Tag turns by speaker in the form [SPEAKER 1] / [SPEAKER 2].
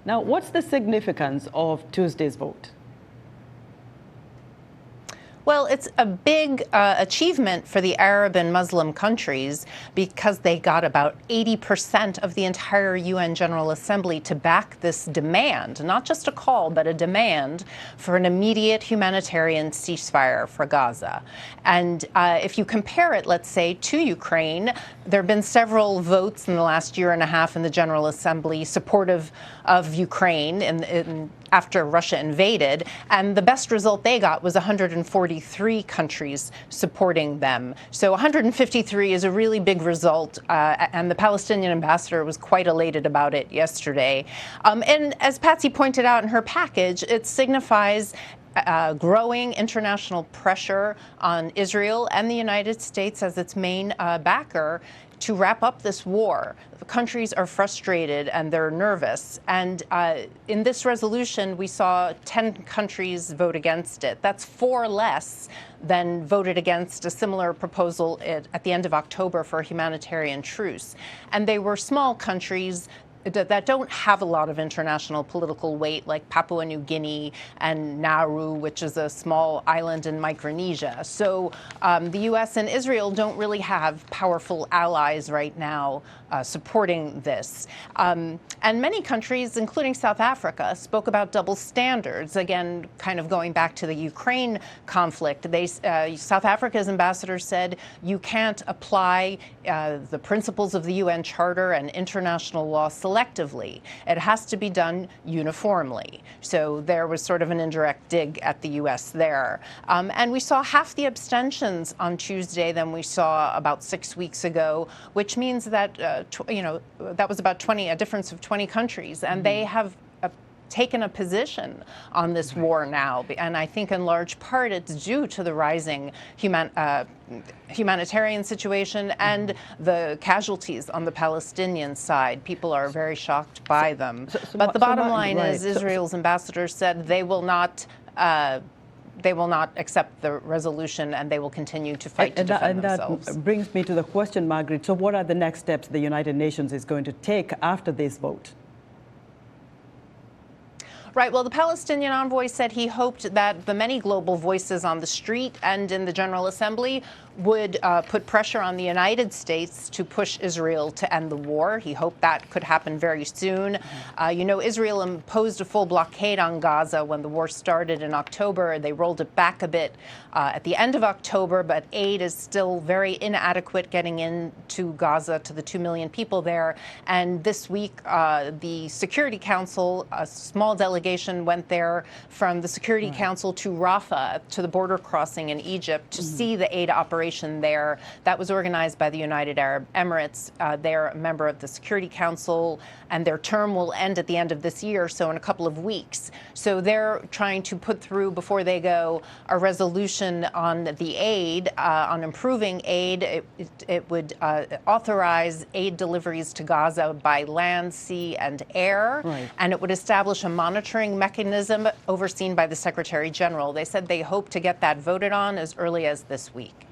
[SPEAKER 1] Now, what's the significance of Tuesday's vote?
[SPEAKER 2] Well, it's a big achievement for the Arab and Muslim countries because they got about 80% of the entire UN General Assembly to back this demand, not just a call, but a demand for an immediate humanitarian ceasefire for Gaza. And if you compare it, let's say, to Ukraine, there have been several votes in the last year and a half in the General Assembly supportive of Ukraine after Russia invaded, and the best result they got was 143 countries supporting them. So 153 is a really big result, and the Palestinian ambassador was quite elated about it yesterday. And as Patsy pointed out in her package, it signifies growing international pressure on Israel and the United States as its main backer to wrap up this war. The countries are frustrated and they're nervous. And in this resolution, we saw 10 countries vote against it. That's 4 less than voted against a similar proposal at the end of October for a humanitarian truce. And they were small countries that don't have a lot of international political weight, like Papua New Guinea and Nauru, which is a small island in Micronesia. So the U.S. and Israel don't really have powerful allies right now supporting this. And many countries, including South Africa, spoke about double standards. Again, kind of going back to the Ukraine conflict, South Africa's ambassador said you can't apply the principles of the UN Charter and international law selectively. It has to be done uniformly. So there was sort of an indirect dig at the U.S. there. And we saw half the abstentions on Tuesday than we saw about 6 weeks ago, which means that, that was about a difference of 20 countries. And they have taken a position on this war now. And I think in large part it's due to the rising humanitarian situation and the casualties on the Palestinian side. People are very shocked by them. But the bottom line is Israel's ambassador said they will not accept the resolution and they will continue to fight to defend themselves.
[SPEAKER 1] That brings me to the question, Margaret. So what are the next steps the United Nations is going to take after this vote?
[SPEAKER 2] Right. Well, the Palestinian envoy said he hoped that the many global voices on the street and in the General Assembly would put pressure on the United States to push Israel to end the war. He hoped that could happen very soon. Israel imposed a full blockade on Gaza when the war started in October. They rolled it back a bit at the end of October, but aid is still very inadequate getting into Gaza to the 2 million people there. And this week, the Security Council, a small delegation went there from the Security Council to Rafah, to the border crossing in Egypt, to see the aid operation there. That was organized by the United Arab Emirates. They're a member of the Security Council, and their term will end at the end of this year, so in a couple of weeks. So they're trying to put through, before they go, a resolution on the aid, on improving aid. It would authorize aid deliveries to Gaza by land, sea, and air, and it would establish a monitoring mechanism overseen by the Secretary General. They said they hope to get that voted on as early as this week.